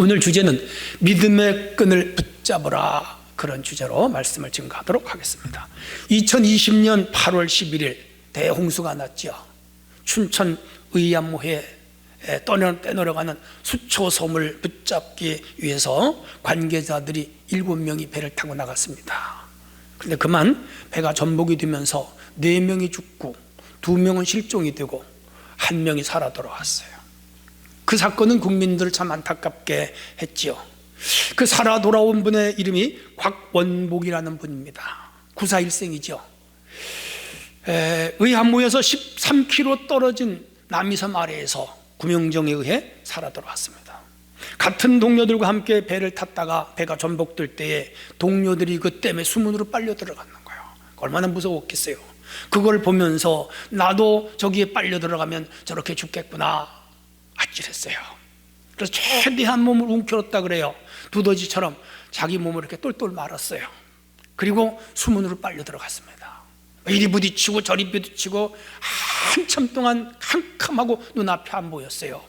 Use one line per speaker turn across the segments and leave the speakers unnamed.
오늘 주제는 믿음의 끈을 붙잡으라, 그런 주제로 말씀을 증거하도록 하겠습니다. 2020년 8월 11일 대홍수가 났죠. 춘천 의암호에 떠내려가는 수초섬을 붙잡기 위해서 관계자들이 7명이 배를 타고 나갔습니다. 그런데 그만 배가 전복이 되면서 4명이 죽고 2명은 실종이 되고 1명이 살아 돌아왔어요. 그 사건은 국민들을 참 안타깝게 했지요. 그 살아 돌아온 분의 이름이 곽원복이라는 분입니다. 94일생이죠. 의암호에서 13km 떨어진 남이섬 아래에서 구명정에 의해 살아 돌아왔습니다. 같은 동료들과 함께 배를 탔다가 배가 전복될 때에 동료들이 그 댐에 수문으로 빨려 들어가는 거예요. 얼마나 무서웠겠어요. 그걸 보면서 나도 저기에 빨려 들어가면 저렇게 죽겠구나 아찔했어요. 그래서 최대한 몸을 움켜쥐었다 그래요. 두더지처럼 자기 몸을 이렇게 똘똘 말았어요. 그리고 수문으로 빨려 들어갔습니다. 이리 부딪히고 저리 부딪히고 한참 동안 캄캄하고 눈앞이 안 보였어요.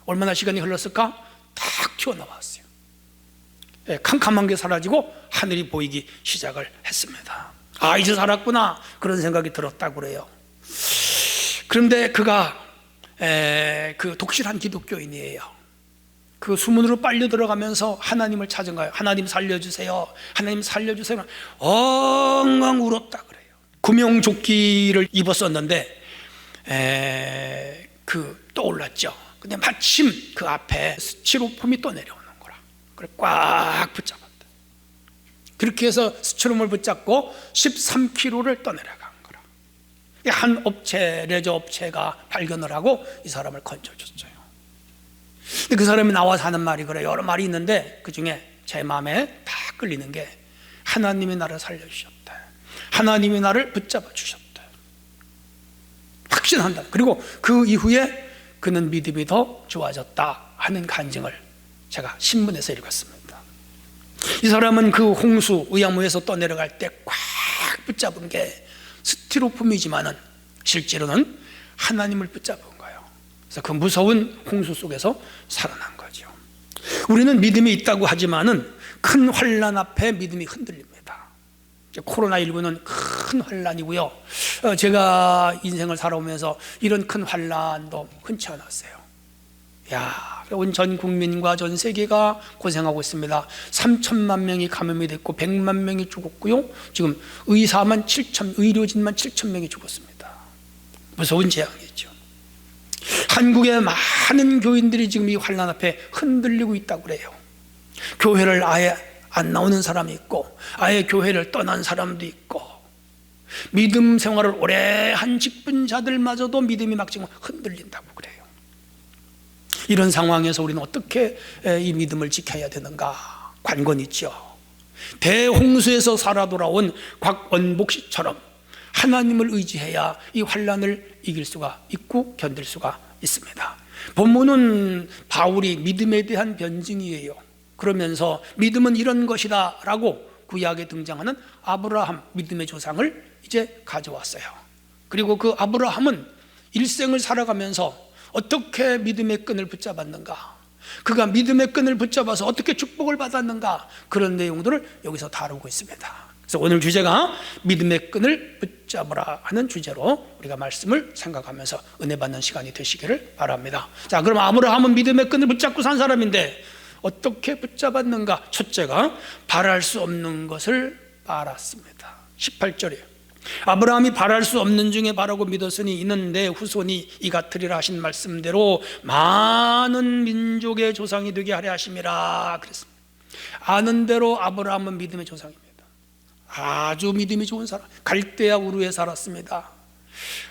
얼마나 시간이 흘렀을까? 탁 튀어나왔어요. 캄캄한 게 사라지고 하늘이 보이기 시작을 했습니다. 아, 이제 살았구나, 그런 생각이 들었다고 그래요. 그런데 그가 그 독실한 기독교인이에요. 그 수문으로 빨려 들어가면서 하나님을 찾은 거예요. 하나님 살려주세요, 하나님 살려주세요. 엉엉 울었다 그래요. 구명조끼를 입었었는데 떠올랐죠. 근데 마침 그 앞에 스티로폼이 또 내려오는 거라. 그걸 꽉 붙잡았다. 그렇게 해서 스티로폼을 붙잡고 13km를 떠내려간 거라. 한 업체, 레저 업체가 발견을 하고 이 사람을 건져줬어요. 근데 그 사람이 나와서 하는 말이 그래요. 여러 말이 있는데 그 중에 제 마음에 다 끌리는 게 하나님이 나를 살려주셨다, 하나님이 나를 붙잡아 주셨다, 확신한다. 그리고 그 이후에 그는 믿음이 더 좋아졌다 하는 간증을 제가 신문에서 읽었습니다. 이 사람은 그 홍수 의암호에서 떠내려갈 때 꽉 붙잡은 게 스티로폼이지만은 실제로는 하나님을 붙잡은 거예요. 그래서 그 무서운 홍수 속에서 살아난 거죠. 우리는 믿음이 있다고 하지만은 큰 환난 앞에 믿음이 흔들립니다. 코로나19는 큰 환난이고요. 제가 인생을 살아오면서 이런 큰 환난도 흔치 않았어요. 온 전 국민과 전 세계가 고생하고 있습니다. 3천만 명이 감염이 됐고 100만 명이 죽었고요. 지금 의료진만 7천 명이 죽었습니다. 무서운 재앙이죠. 한국의 많은 교인들이 지금 이 환난 앞에 흔들리고 있다고 그래요. 교회를 아예 안 나오는 사람이 있고 아예 교회를 떠난 사람도 있고, 믿음 생활을 오래 한 직분자들마저도 믿음이 막 지금 흔들린다고 그래요. 이런 상황에서 우리는 어떻게 이 믿음을 지켜야 되는가? 관건이 있죠. 대홍수에서 살아 돌아온 곽원복 씨처럼 하나님을 의지해야 이 환난을 이길 수가 있고 견딜 수가 있습니다. 본문은 바울이 믿음에 대한 변증이에요. 그러면서 믿음은 이런 것이다 라고 구약에 등장하는 아브라함, 믿음의 조상을 이제 가져왔어요. 그리고 그 아브라함은 일생을 살아가면서 어떻게 믿음의 끈을 붙잡았는가, 그가 믿음의 끈을 붙잡아서 어떻게 축복을 받았는가, 그런 내용들을 여기서 다루고 있습니다. 그래서 오늘 주제가 믿음의 끈을 붙잡으라 하는 주제로 우리가 말씀을 생각하면서 은혜 받는 시간이 되시기를 바랍니다. 자, 그럼 아브라함은 믿음의 끈을 붙잡고 산 사람인데 어떻게 붙잡았는가? 첫째가 바랄 수 없는 것을 바랐습니다. 18절이에요. 아브라함이 바랄 수 없는 중에 바라고 믿었으니 이는 내 후손이 이같으리라 하신 말씀대로 많은 민족의 조상이 되게 하려 하심이라 그랬습니다. 아는 대로 아브라함은 믿음의 조상입니다. 아주 믿음이 좋은 사람, 갈대아 우르에 살았습니다.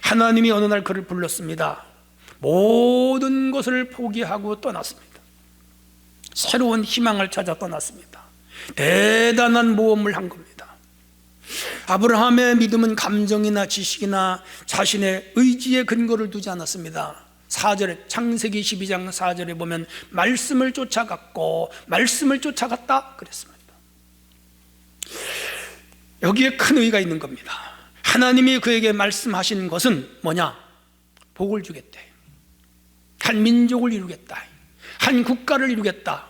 하나님이 어느 날 그를 불렀습니다. 모든 것을 포기하고 떠났습니다. 새로운 희망을 찾아 떠났습니다. 대단한 모험을 한 겁니다. 아브라함의 믿음은 감정이나 지식이나 자신의 의지에 근거를 두지 않았습니다. 4절에, 창세기 12장 4절에 보면 말씀을 쫓아갔고 말씀을 쫓아갔다 그랬습니다. 여기에 큰 의의가 있는 겁니다. 하나님이 그에게 말씀하신 것은 뭐냐? 복을 주겠대, 한 민족을 이루겠다, 한 국가를 이루겠다.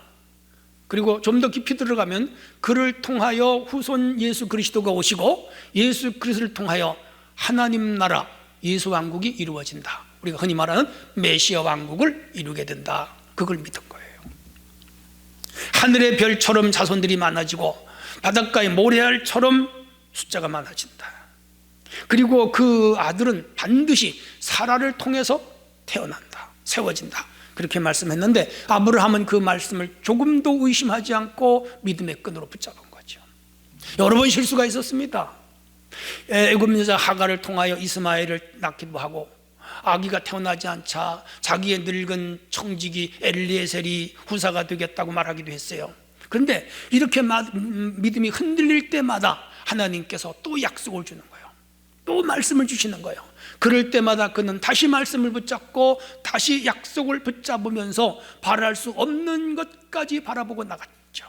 그리고 좀 더 깊이 들어가면 그를 통하여 후손 예수 그리스도가 오시고 예수 그리스도를 통하여 하나님 나라 예수 왕국이 이루어진다. 우리가 흔히 말하는 메시아 왕국을 이루게 된다. 그걸 믿은 거예요. 하늘의 별처럼 자손들이 많아지고 바닷가의 모래알처럼 숫자가 많아진다. 그리고 그 아들은 반드시 사라를 통해서 태어난다, 세워진다. 그렇게 말씀했는데 아브라함은 그 말씀을 조금도 의심하지 않고 믿음의 끈으로 붙잡은 거죠. 여러 번 실수가 있었습니다. 애굽 여자 하갈을 통하여 이스마엘을 낳기도 하고 아기가 태어나지 않자 자기의 늙은 청지기 엘리에셀이 후사가 되겠다고 말하기도 했어요. 그런데 이렇게 믿음이 흔들릴 때마다 하나님께서 또 약속을 주는 거예요. 또 말씀을 주시는 거예요. 그럴 때마다 그는 다시 말씀을 붙잡고 다시 약속을 붙잡으면서 바랄 수 없는 것까지 바라보고 나갔죠.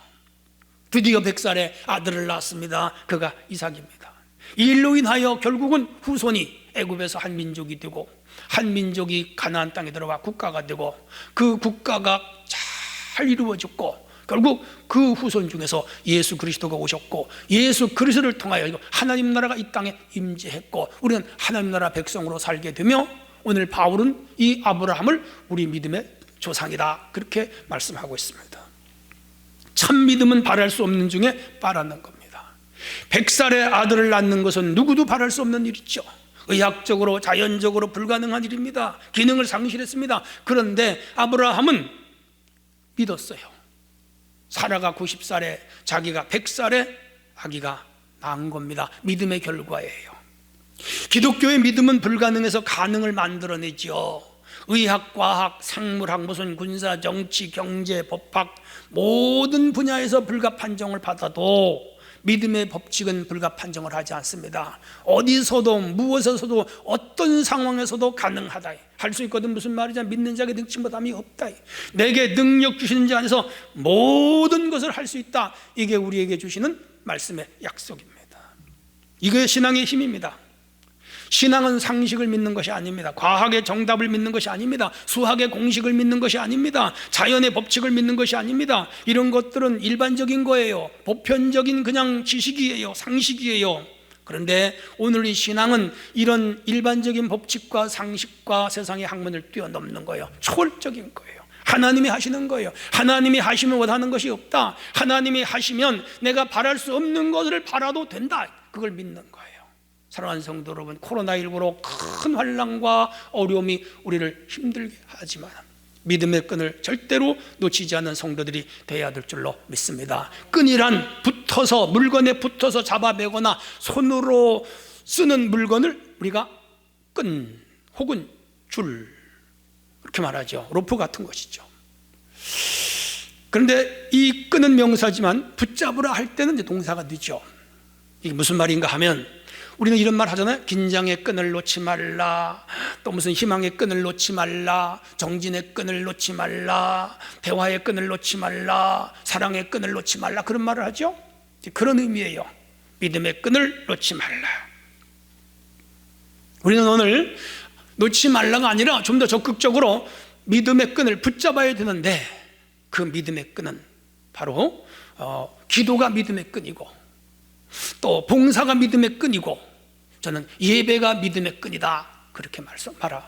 드디어 100살에 아들을 낳았습니다. 그가 이삭입니다. 이 일로 인하여 결국은 후손이 애굽에서 한 민족이 되고 한 민족이 가나안 땅에 들어와 국가가 되고 그 국가가 잘 이루어졌고 결국 그 후손 중에서 예수 그리스도가 오셨고 예수 그리스도를 통하여 하나님 나라가 이 땅에 임재했고 우리는 하나님 나라 백성으로 살게 되며 오늘 바울은 이 아브라함을 우리 믿음의 조상이다 그렇게 말씀하고 있습니다. 참 믿음은 바랄 수 없는 중에 바라는 겁니다. 100살의 아들을 낳는 것은 누구도 바랄 수 없는 일이죠. 의학적으로 자연적으로 불가능한 일입니다. 기능을 상실했습니다. 그런데 아브라함은 믿었어요. 사라가 90살에 자기가 100살에 아기가 낳은 겁니다. 믿음의 결과예요. 기독교의 믿음은 불가능해서 가능을 만들어내죠. 의학, 과학, 생물학, 무슨 군사, 정치, 경제, 법학 모든 분야에서 불가판정을 받아도 믿음의 법칙은 불가판정을 하지 않습니다. 어디서도 무엇에서도 어떤 상황에서도 가능하다 할 수 있거든. 무슨 말이냐, 믿는 자에게 능치 못함이 없다. 내게 능력 주시는 자 안에서 모든 것을 할 수 있다. 이게 우리에게 주시는 말씀의 약속입니다. 이게 신앙의 힘입니다. 신앙은 상식을 믿는 것이 아닙니다. 과학의 정답을 믿는 것이 아닙니다. 수학의 공식을 믿는 것이 아닙니다. 자연의 법칙을 믿는 것이 아닙니다. 이런 것들은 일반적인 거예요. 보편적인 그냥 지식이에요. 상식이에요. 그런데 오늘 이 신앙은 이런 일반적인 법칙과 상식과 세상의 학문을 뛰어넘는 거예요. 초월적인 거예요. 하나님이 하시는 거예요. 하나님이 하시면 원하는 것이 없다. 하나님이 하시면 내가 바랄 수 없는 것을 바라도 된다. 그걸 믿는 거예요. 사랑하는 성도 여러분, 코로나19로 큰 환난과 어려움이 우리를 힘들게 하지만 믿음의 끈을 절대로 놓치지 않는 성도들이 되어야 될 줄로 믿습니다. 끈이란 붙어서, 물건에 붙어서 잡아매거나 손으로 쓰는 물건을 우리가 끈 혹은 줄 이렇게 말하죠. 로프 같은 것이죠. 그런데 이 끈은 명사지만 붙잡으라 할 때는 이제 동사가 되죠. 이게 무슨 말인가 하면 우리는 이런 말 하잖아요. 긴장의 끈을 놓지 말라, 또 무슨 희망의 끈을 놓지 말라, 정진의 끈을 놓지 말라, 대화의 끈을 놓지 말라, 사랑의 끈을 놓지 말라, 그런 말을 하죠. 그런 의미예요. 믿음의 끈을 놓지 말라. 우리는 오늘 놓지 말라가 아니라 좀 더 적극적으로 믿음의 끈을 붙잡아야 되는데 그 믿음의 끈은 바로 기도가 믿음의 끈이고 또 봉사가 믿음의 끈이고 저는 예배가 믿음의 끈이다 그렇게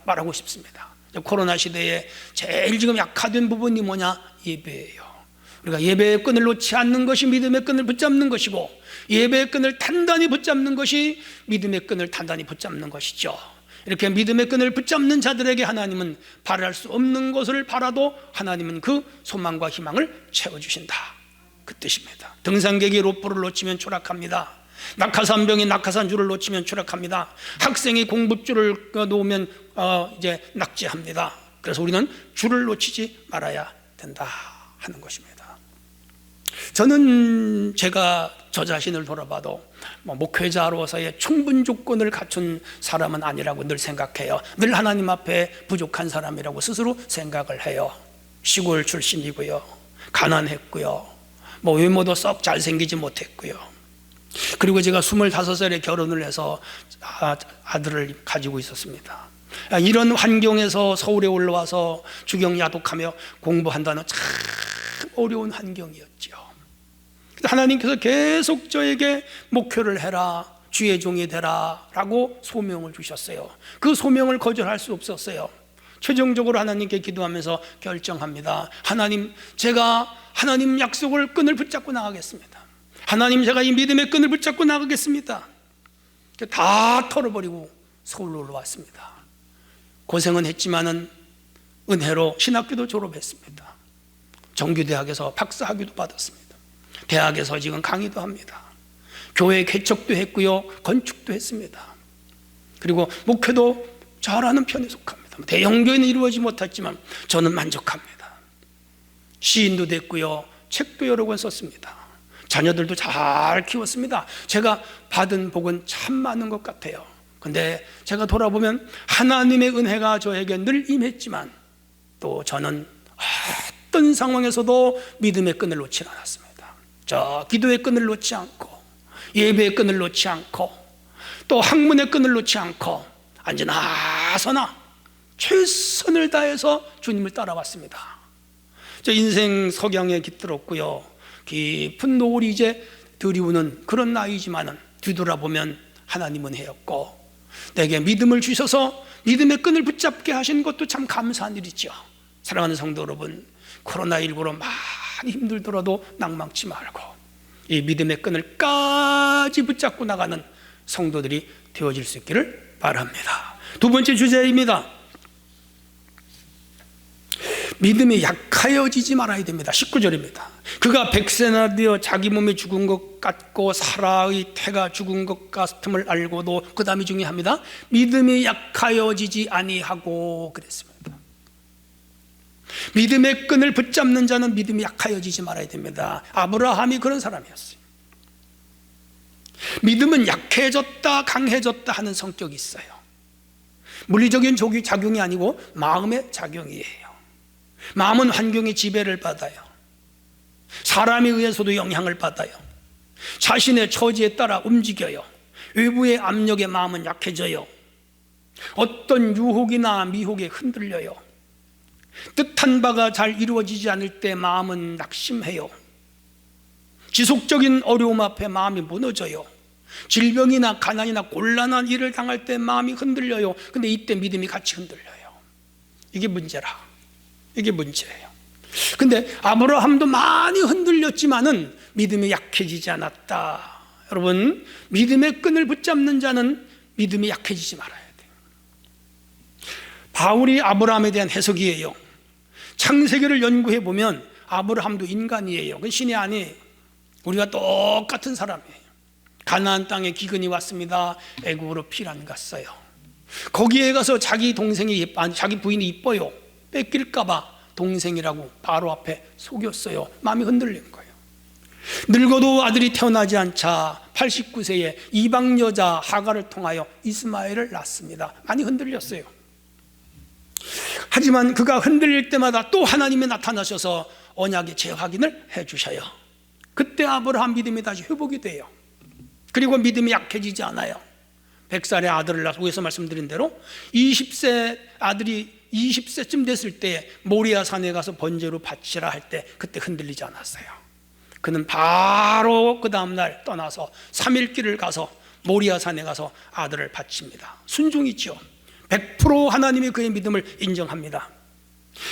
말하고 싶습니다. 코로나 시대에 제일 지금 약화된 부분이 뭐냐? 예배예요. 우리가 예배의 끈을 놓지 않는 것이 믿음의 끈을 붙잡는 것이고 예배의 끈을 단단히 붙잡는 것이 믿음의 끈을 단단히 붙잡는 것이죠. 이렇게 믿음의 끈을 붙잡는 자들에게 하나님은 바랄 수 없는 것을 바라도 하나님은 그 소망과 희망을 채워주신다 그 뜻입니다. 등산객이 로프를 놓치면 추락합니다. 낙하산병이 낙하산 줄을 놓치면 추락합니다. 학생이 공부줄을 놓으면 이제 낙제합니다. 그래서 우리는 줄을 놓치지 말아야 된다 하는 것입니다. 저는 제가 저 자신을 돌아봐도 목회자로서의 충분 조건을 갖춘 사람은 아니라고 늘 생각해요. 늘 하나님 앞에 부족한 사람이라고 스스로 생각을 해요. 시골 출신이고요, 가난했고요, 외모도 썩 잘생기지 못했고요. 그리고 제가 25살에 결혼을 해서 아들을 가지고 있었습니다. 이런 환경에서 서울에 올라와서 주경야독하며 공부한다는 참 어려운 환경이었죠. 하나님께서 계속 저에게 목표를 해라, 주의 종이 되라 라고 소명을 주셨어요. 그 소명을 거절할 수 없었어요. 최종적으로 하나님께 기도하면서 결정합니다. 하나님, 제가 하나님 약속을 끈을 붙잡고 나가겠습니다. 하나님, 제가 이 믿음의 끈을 붙잡고 나가겠습니다. 다 털어버리고 서울로 올라왔습니다. 고생은 했지만은 은혜로 신학교도 졸업했습니다. 정규대학에서 박사학위도 받았습니다. 대학에서 지금 강의도 합니다. 교회 개척도 했고요, 건축도 했습니다. 그리고 목회도 잘하는 편에 속합니다. 대형교회는 이루어지지 못했지만 저는 만족합니다. 시인도 됐고요, 책도 여러 권 썼습니다. 자녀들도 잘 키웠습니다. 제가 받은 복은 참 많은 것 같아요. 근데 제가 돌아보면 하나님의 은혜가 저에게 늘 임했지만 또 저는 어떤 상황에서도 믿음의 끈을 놓지 않았습니다. 저 기도의 끈을 놓지 않고, 예배의 끈을 놓지 않고, 또 학문의 끈을 놓지 않고 언제나 서나 최선을 다해서 주님을 따라왔습니다. 저 인생 석양에 깃들었고요, 깊은 노을이 이제 들이우는 그런 나이지만은 뒤돌아보면 하나님은 해였고, 내게 믿음을 주셔서 믿음의 끈을 붙잡게 하신 것도 참 감사한 일이죠. 사랑하는 성도 여러분, 코로나19로 많이 힘들더라도 낭망치 말고 이 믿음의 끈을 까지 붙잡고 나가는 성도들이 되어질 수 있기를 바랍니다. 두 번째 주제입니다. 믿음이 약하여지지 말아야 됩니다. 19절입니다. 그가 백세나 되어 자기 몸이 죽은 것 같고 사라의 태가 죽은 것 같음을 알고도, 그 다음이 중요합니다. 믿음이 약하여지지 아니하고 그랬습니다. 믿음의 끈을 붙잡는 자는 믿음이 약하여지지 말아야 됩니다. 아브라함이 그런 사람이었어요. 믿음은 약해졌다 강해졌다 하는 성격이 있어요. 물리적인 작용이 아니고 마음의 작용이에요. 마음은 환경의 지배를 받아요. 사람에 의해서도 영향을 받아요. 자신의 처지에 따라 움직여요. 외부의 압력에 마음은 약해져요. 어떤 유혹이나 미혹에 흔들려요. 뜻한 바가 잘 이루어지지 않을 때 마음은 낙심해요. 지속적인 어려움 앞에 마음이 무너져요. 질병이나 가난이나 곤란한 일을 당할 때 마음이 흔들려요. 근데 이때 믿음이 같이 흔들려요. 이게 문제라. 이게 문제예요. 근데 아브라함도 많이 흔들렸지만은 믿음이 약해지지 않았다. 여러분, 믿음의 끈을 붙잡는 자는 믿음이 약해지지 말아야 돼요. 바울이 아브라함에 대한 해석이에요. 창세기를 연구해 보면 아브라함도 인간이에요. 그건 신이 아니에요. 우리가 똑같은 사람이에요. 가나안 땅에 기근이 왔습니다. 애굽으로 피란 갔어요. 거기에 가서 자기 부인이 이뻐요. 뺏길까봐 동생이라고 바로 앞에 속였어요. 마음이 흔들린 거예요. 늙어도 아들이 태어나지 않자 89세에 이방 여자 하갈을 통하여 이스마엘을 낳습니다. 많이 흔들렸어요. 하지만 그가 흔들릴 때마다 또 하나님이 나타나셔서 언약의 재확인을 해주셔요. 그때 아브라함 믿음이 다시 회복이 돼요. 그리고 믿음이 약해지지 않아요. 100살의 아들을 낳아서 위에서 말씀드린 대로 20세 아들이 20세쯤 됐을 때 모리아 산에 가서 번제로 바치라 할 때 그때 흔들리지 않았어요. 그는 바로 그 다음날 떠나서 3일 길을 가서 모리아 산에 가서 아들을 바칩니다. 순종이죠. 100% 하나님이 그의 믿음을 인정합니다.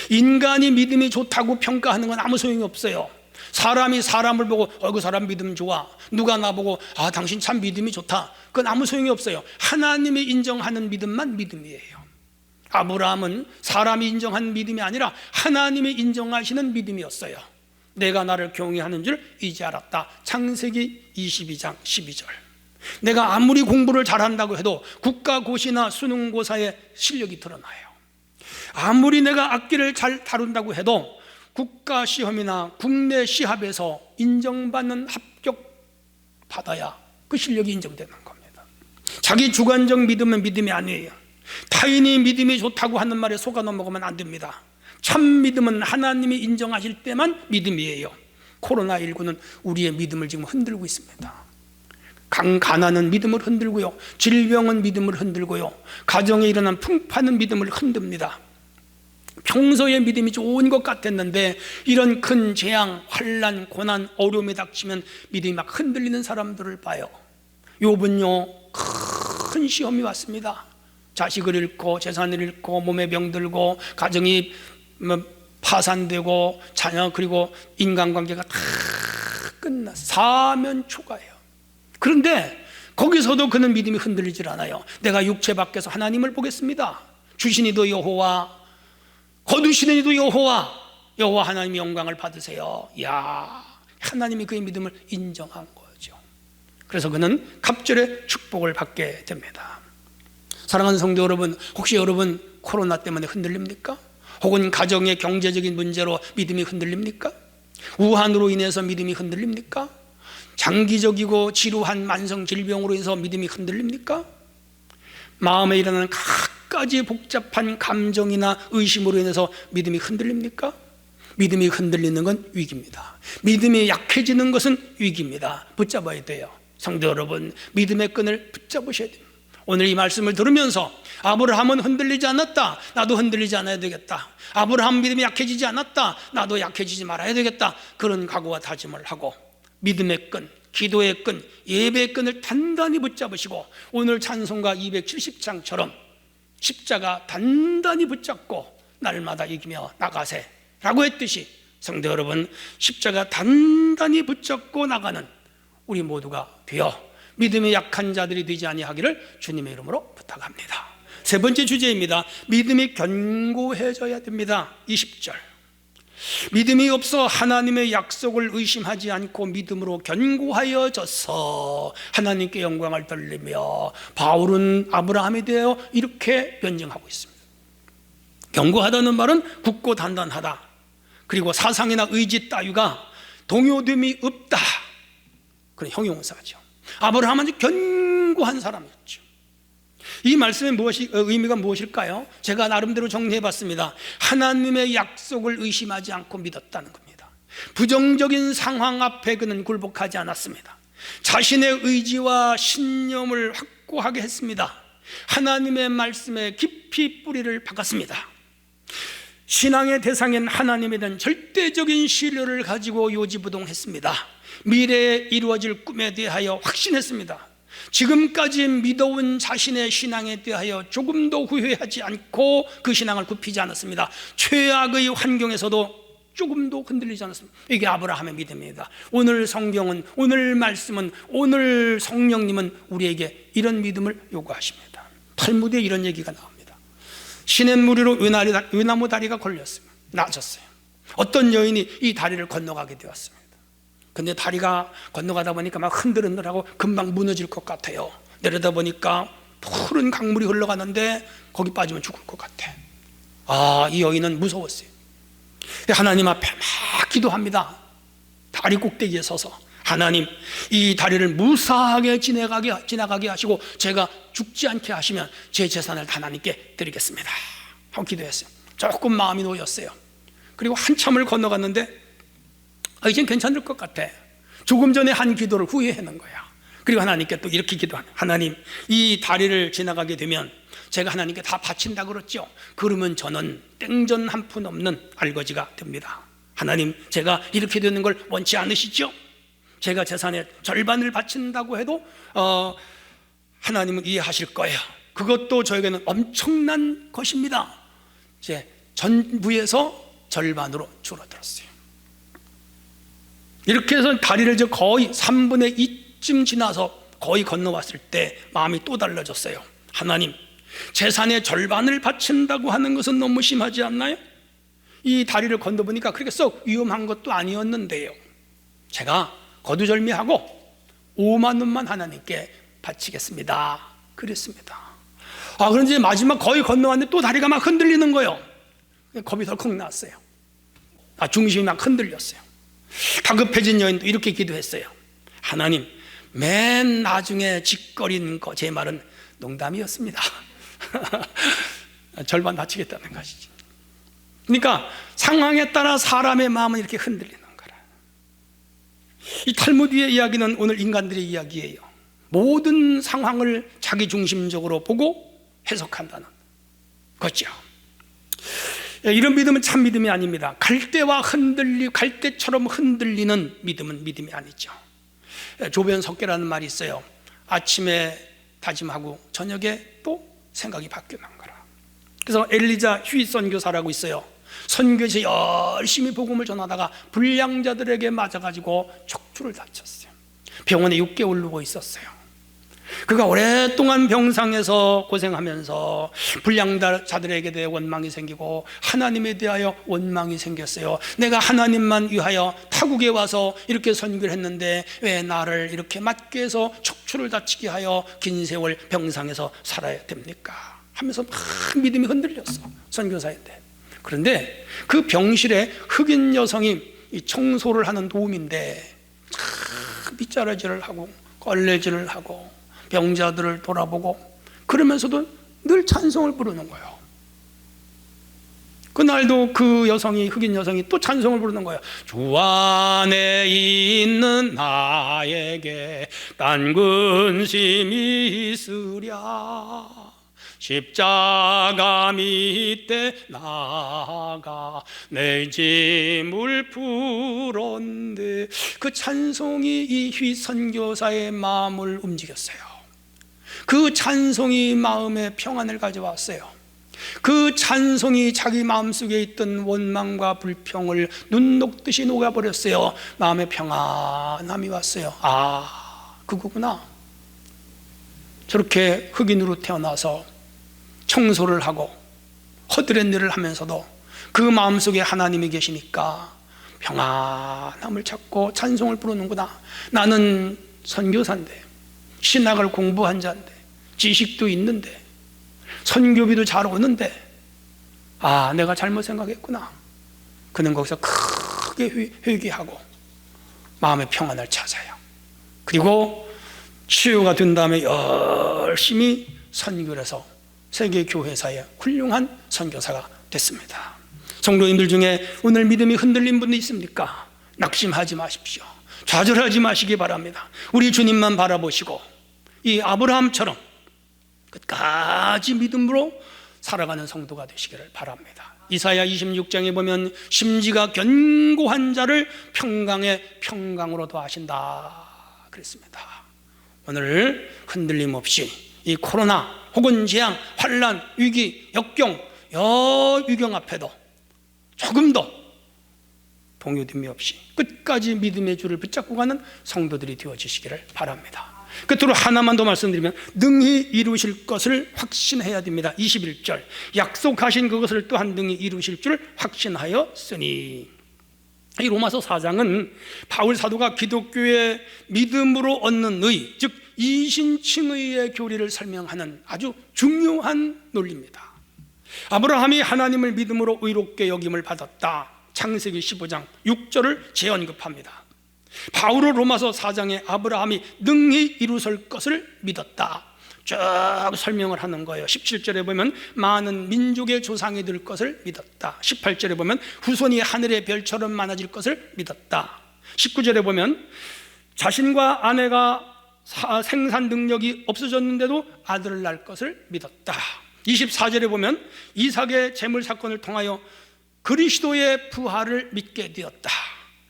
인간이 믿음이 좋다고 평가하는 건 아무 소용이 없어요. 사람이 사람을 보고 그 사람 믿음 좋아, 누가 나보고 당신 참 믿음이 좋다, 그건 아무 소용이 없어요. 하나님이 인정하는 믿음만 믿음이에요. 아브라함은 사람이 인정한 믿음이 아니라 하나님이 인정하시는 믿음이었어요. 내가 나를 경외하는 줄 이제 알았다. 창세기 22장 12절. 내가 아무리 공부를 잘한다고 해도 국가고시나 수능고사에 실력이 드러나요. 아무리 내가 악기를 잘 다룬다고 해도 국가시험이나 국내 시합에서 인정받는 합격 받아야 그 실력이 인정되는 겁니다. 자기 주관적 믿음은 믿음이 아니에요. 타인이 믿음이 좋다고 하는 말에 속아 넘어가면 안 됩니다. 참 믿음은 하나님이 인정하실 때만 믿음이에요. 코로나19는 우리의 믿음을 지금 흔들고 있습니다. 가난은 믿음을 흔들고요, 질병은 믿음을 흔들고요, 가정에 일어난 풍파는 믿음을 흔듭니다. 평소에 믿음이 좋은 것 같았는데 이런 큰 재앙, 환난, 고난, 어려움이 닥치면 믿음이 막 흔들리는 사람들을 봐요. 욥은요, 큰 시험이 왔습니다. 자식을 잃고 재산을 잃고 몸에 병들고 가정이 파산되고 자녀 그리고 인간관계가 다 끝났어요. 사면초가예요. 그런데 거기서도 그는 믿음이 흔들리질 않아요. 내가 육체 밖에서 하나님을 보겠습니다. 주신 이도 여호와, 거두시는 이도 여호와, 여호와 하나님의 영광을 받으세요. 야, 하나님이 그의 믿음을 인정한 거죠. 그래서 그는 갑절의 축복을 받게 됩니다. 사랑하는 성도 여러분, 혹시 여러분 코로나 때문에 흔들립니까? 혹은 가정의 경제적인 문제로 믿음이 흔들립니까? 우한으로 인해서 믿음이 흔들립니까? 장기적이고 지루한 만성 질병으로 인해서 믿음이 흔들립니까? 마음에 일어나는 갖가지 복잡한 감정이나 의심으로 인해서 믿음이 흔들립니까? 믿음이 흔들리는 건 위기입니다. 믿음이 약해지는 것은 위기입니다. 붙잡아야 돼요. 성도 여러분, 믿음의 끈을 붙잡으셔야 됩니다. 오늘 이 말씀을 들으면서 아브라함은 흔들리지 않았다, 나도 흔들리지 않아야 되겠다. 아브라함 믿음이 약해지지 않았다, 나도 약해지지 말아야 되겠다. 그런 각오와 다짐을 하고 믿음의 끈, 기도의 끈, 예배의 끈을 단단히 붙잡으시고 오늘 찬송가 270장처럼 십자가 단단히 붙잡고 날마다 이기며 나가세 라고 했듯이 성도 여러분, 십자가 단단히 붙잡고 나가는 우리 모두가 되어 믿음이 약한 자들이 되지 아니하기를 주님의 이름으로 부탁합니다. 세 번째 주제입니다. 믿음이 견고해져야 됩니다. 20절, 믿음이 없어 하나님의 약속을 의심하지 않고 믿음으로 견고하여져서 하나님께 영광을 돌리며, 바울은 아브라함에 대하여 이렇게 변증하고 있습니다. 견고하다는 말은 굳고 단단하다, 그리고 사상이나 의지 따위가 동요됨이 없다, 그런 형용사죠. 아브라함은 아주 견고한 사람이었죠. 이 말씀의 의미가 무엇일까요? 제가 나름대로 정리해봤습니다. 하나님의 약속을 의심하지 않고 믿었다는 겁니다. 부정적인 상황 앞에 그는 굴복하지 않았습니다. 자신의 의지와 신념을 확고하게 했습니다. 하나님의 말씀에 깊이 뿌리를 박았습니다. 신앙의 대상인 하나님에 대한 절대적인 신뢰를 가지고 요지부동했습니다. 미래에 이루어질 꿈에 대하여 확신했습니다. 지금까지 믿어온 자신의 신앙에 대하여 조금도 후회하지 않고 그 신앙을 굽히지 않았습니다. 최악의 환경에서도 조금도 흔들리지 않았습니다. 이게 아브라함의 믿음입니다. 오늘 성경은, 오늘 말씀은, 오늘 성령님은 우리에게 이런 믿음을 요구하십니다. 탈무드에 이런 얘기가 나옵니다. 시냇물위로 외나무 다리가 걸렸습니다. 낮았어요. 어떤 여인이 이 다리를 건너가게 되었습니다. 근데 다리가 건너가다 보니까 막 흔들흔들하고 금방 무너질 것 같아요. 내려다 보니까 푸른 강물이 흘러가는데 거기 빠지면 죽을 것 같아. 이 여인은 무서웠어요. 하나님 앞에 막 기도합니다. 다리 꼭대기에 서서, 하나님, 이 다리를 무사하게 지나가게 하시고 제가 죽지 않게 하시면 제 재산을 하나님께 드리겠습니다 하고 기도했어요. 조금 마음이 놓였어요. 그리고 한참을 건너갔는데 이젠 괜찮을 것 같아. 조금 전에 한 기도를 후회하는 거야. 그리고 하나님께 또 이렇게 기도하는, 하나님, 이 다리를 지나가게 되면 제가 하나님께 다 바친다 그랬죠. 그러면 저는 땡전 한 푼 없는 알거지가 됩니다. 하나님, 제가 이렇게 되는 걸 원치 않으시죠? 제가 재산의 절반을 바친다고 해도 하나님은 이해하실 거예요. 그것도 저에게는 엄청난 것입니다. 제 전부에서 절반으로 줄어들었어요. 이렇게 해서 다리를 거의 3분의 2쯤 지나서 거의 건너왔을 때 마음이 또 달라졌어요. 하나님, 재산의 절반을 바친다고 하는 것은 너무 심하지 않나요? 이 다리를 건너보니까 그렇게 썩 위험한 것도 아니었는데요. 제가 거두절미하고 5만 원만 하나님께 바치겠습니다. 그랬습니다. 그런데 마지막 거의 건너왔는데 또 다리가 막 흔들리는 거예요. 겁이 덜컥 났어요. 중심이 막 흔들렸어요. 다급해진 여인도 이렇게 기도했어요. 하나님, 맨 나중에 짓거린 거, 제 말은 농담이었습니다. 절반 바치겠다는 것이지. 그러니까 상황에 따라 사람의 마음은 이렇게 흔들리는 거라. 이 탈무드의 이야기는 오늘 인간들의 이야기예요. 모든 상황을 자기 중심적으로 보고 해석한다는 거죠. 이런 믿음은 참 믿음이 아닙니다. 갈대처럼 흔들리는 믿음은 믿음이 아니죠. 조변석계라는 말이 있어요. 아침에 다짐하고 저녁에 또 생각이 바뀌는 거라. 그래서 엘리자 휴이 선교사라고 있어요. 선교에서 열심히 복음을 전하다가 불량자들에게 맞아가지고 척추를 다쳤어요. 병원에 6개월 누워 있었어요. 그가 오랫동안 병상에서 고생하면서 불량자들에게 대해 원망이 생기고 하나님에 대하여 원망이 생겼어요. 내가 하나님만 위하여 타국에 와서 이렇게 선교를 했는데 왜 나를 이렇게 맞게 해서 척추를 다치게 하여 긴 세월 병상에서 살아야 됩니까? 하면서 막 믿음이 흔들렸어. 선교사인데. 그런데 그 병실에 흑인 여성이 청소를 하는 도우미인데 빗자라질을 하고 걸레질을 하고 병자들을 돌아보고 그러면서도 늘 찬송을 부르는 거예요. 그날도 그 여성이, 흑인 여성이 또 찬송을 부르는 거예요. 주 안에 있는 나에게 딴 근심이 있으랴 십자가 밑에 나가 내 짐을 풀었네. 그 찬송이 이 휘 선교사의 마음을 움직였어요. 그 찬송이 마음에 평안을 가져왔어요. 그 찬송이 자기 마음속에 있던 원망과 불평을 눈 녹듯이 녹아버렸어요. 마음에 평안함이 왔어요. 아, 그거구나. 저렇게 흑인으로 태어나서 청소를 하고 허드렛 일을 하면서도 그 마음속에 하나님이 계시니까 평안함을 찾고 찬송을 부르는구나. 나는 선교사인데, 신학을 공부한 자인데, 지식도 있는데, 선교비도 잘 오는데, 아, 내가 잘못 생각했구나. 그는 거기서 크게 회개하고 마음의 평안을 찾아요. 그리고 치유가 된 다음에 열심히 선교를 해서 세계 교회사의 훌륭한 선교사가 됐습니다. 성도님들 중에 오늘 믿음이 흔들린 분이 있습니까? 낙심하지 마십시오. 좌절하지 마시기 바랍니다. 우리 주님만 바라보시고 이 아브라함처럼 끝까지 믿음으로 살아가는 성도가 되시기를 바랍니다. 이사야 26장에 보면 심지가 견고한 자를 평강의 평강으로 더하신다 그랬습니다. 오늘 흔들림 없이 이 코로나 혹은 재앙, 환난, 위기, 역경, 여유경 앞에도 조금 더 동요됨이 없이 끝까지 믿음의 줄을 붙잡고 가는 성도들이 되어지시기를 바랍니다. 끝으로 하나만 더 말씀드리면 능히 이루실 것을 확신해야 됩니다. 21절 약속하신 그것을 또한 능히 이루실 줄 확신하였으니. 이 로마서 4장은 바울 사도가 기독교의 믿음으로 얻는 의, 즉 이신칭의의 교리를 설명하는 아주 중요한 논리입니다. 아브라함이 하나님을 믿음으로 의롭게 여김을 받았다. 창세기 15장 6절을 재언급합니다. 바울은 로마서 4장에 아브라함이 능히 이루실 것을 믿었다 쭉 설명을 하는 거예요. 17절에 보면 많은 민족의 조상이 될 것을 믿었다. 18절에 보면 후손이 하늘의 별처럼 많아질 것을 믿었다. 19절에 보면 자신과 아내가 생산 능력이 없어졌는데도 아들을 낳을 것을 믿었다. 24절에 보면 이삭의 재물 사건을 통하여 그리스도의 부활을 믿게 되었다.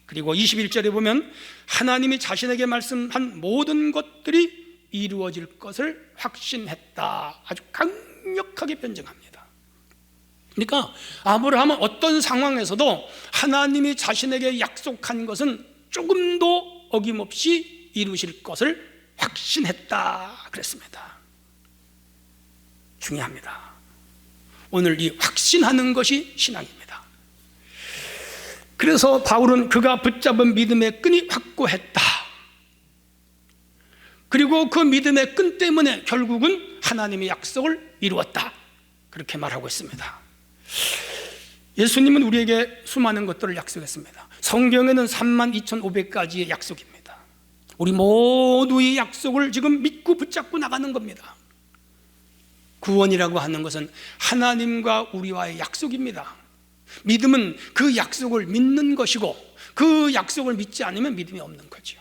그리고 21절에 보면 하나님이 자신에게 말씀한 모든 것들이 이루어질 것을 확신했다. 아주 강력하게 변증합니다. 그러니까 아브라함은 어떤 상황에서도 하나님이 자신에게 약속한 것은 조금도 어김없이 이루실 것을 확신했다 그랬습니다. 중요합니다. 오늘 이 확신하는 것이 신앙입니다. 그래서 바울은 그가 붙잡은 믿음의 끈이 확고했다. 그리고 그 믿음의 끈 때문에 결국은 하나님의 약속을 이루었다. 그렇게 말하고 있습니다. 예수님은 우리에게 수많은 것들을 약속했습니다. 성경에는 32,500가지의 약속입니다. 우리 모두의 약속을 지금 믿고 붙잡고 나가는 겁니다. 구원이라고 하는 것은 하나님과 우리와의 약속입니다. 믿음은 그 약속을 믿는 것이고 그 약속을 믿지 않으면 믿음이 없는 거죠.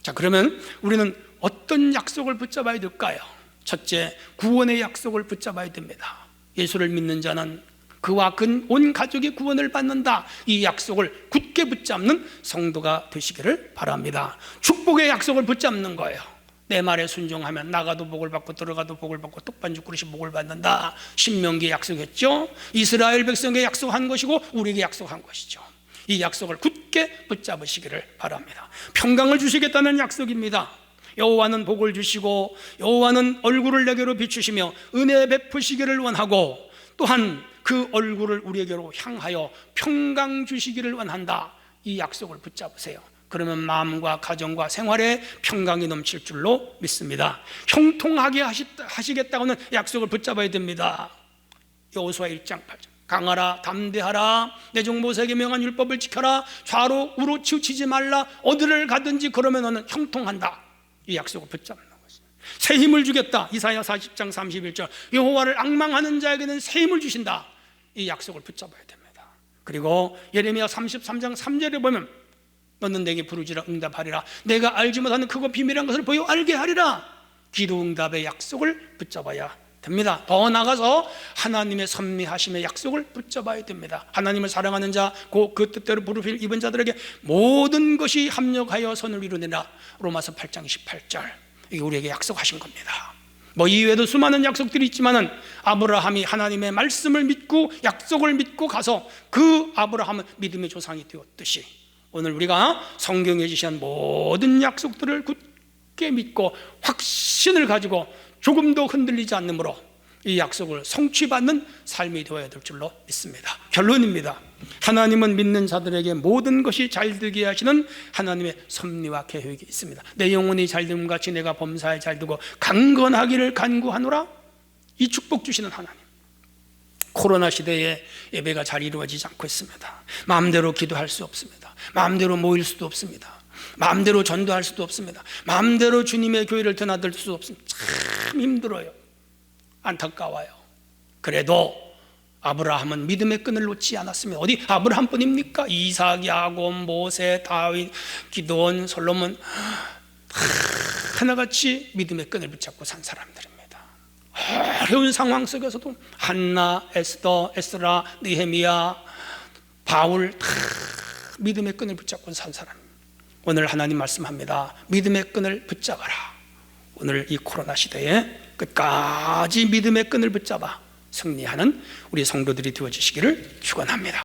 자, 그러면 우리는 어떤 약속을 붙잡아야 될까요? 첫째, 구원의 약속을 붙잡아야 됩니다. 예수를 믿는 자는 그와 온 가족이 구원을 받는다. 이 약속을 굳게 붙잡는 성도가 되시기를 바랍니다. 축복의 약속을 붙잡는 거예요. 내 말에 순종하면 나가도 복을 받고 들어가도 복을 받고 떡반죽 그릇이 복을 받는다. 신명기에 약속했죠. 이스라엘 백성에게 약속한 것이고 우리에게 약속한 것이죠. 이 약속을 굳게 붙잡으시기를 바랍니다. 평강을 주시겠다는 약속입니다. 여호와는 복을 주시고 여호와는 얼굴을 내게로 비추시며 은혜 베푸시기를 원하고 또한 그 얼굴을 우리에게로 향하여 평강 주시기를 원한다. 이 약속을 붙잡으세요. 그러면 마음과 가정과 생활에 평강이 넘칠 줄로 믿습니다. 형통하게 하시겠다고는 약속을 붙잡아야 됩니다. 여호수아 1장 8절 강하라 담대하라 내 종 모세에게 명한 율법을 지켜라 좌로 우로 치우치지 말라 어디를 가든지 그러면 너는 형통한다. 이 약속을 붙잡는 것입니다. 새 힘을 주겠다. 이사야 40장 31절 여호와를 앙망하는 자에게는 새 힘을 주신다. 이 약속을 붙잡아야 됩니다. 그리고 예레미야 33장 3절에 보면 너는 내게 부르지라 응답하리라 내가 알지 못하는 크고 비밀한 것을 보여 알게 하리라. 기도 응답의 약속을 붙잡아야 됩니다. 더 나아가서 하나님의 섭리하심의 약속을 붙잡아야 됩니다. 하나님을 사랑하는 자, 그 뜻대로 부르심 입은 자들에게 모든 것이 합력하여 선을 이루느니라. 로마서 8장 28절 이게 우리에게 약속하신 겁니다. 이외에도 수많은 약속들이 있지만은 아브라함이 하나님의 말씀을 믿고 약속을 믿고 가서 그 아브라함은 믿음의 조상이 되었듯이 오늘 우리가 성경에 지시한 모든 약속들을 굳게 믿고 확신을 가지고 조금도 흔들리지 않으므로 이 약속을 성취받는 삶이 되어야 될 줄로 믿습니다. 결론입니다. 하나님은 믿는 자들에게 모든 것이 잘되게 하시는 하나님의 섭리와 계획이 있습니다. 내 영혼이 잘됨 같이 내가 범사에 잘되고 강건하기를 간구하노라. 이 축복 주시는 하나님. 코로나 시대에 예배가 잘 이루어지지 않고 있습니다. 마음대로 기도할 수 없습니다. 마음대로 모일 수도 없습니다. 마음대로 전도할 수도 없습니다. 마음대로 주님의 교회를 드나들 수 없습니다. 참 힘들어요. 안타까워요. 그래도 아브라함은 믿음의 끈을 놓지 않았습니다. 어디 아브라함뿐입니까? 이삭, 야곱, 모세, 다윗, 기드온, 솔로몬 하나같이 믿음의 끈을 붙잡고 산 사람들입니다. 어려운 상황 속에서도 한나, 에스더, 에스라, 느헤미야, 바울 다 믿음의 끈을 붙잡고 산 사람입니다. 오늘 하나님 말씀합니다. 믿음의 끈을 붙잡아라. 오늘 이 코로나 시대에 끝까지 믿음의 끈을 붙잡아 승리하는 우리 성도들이 되어주시기를 축원합니다.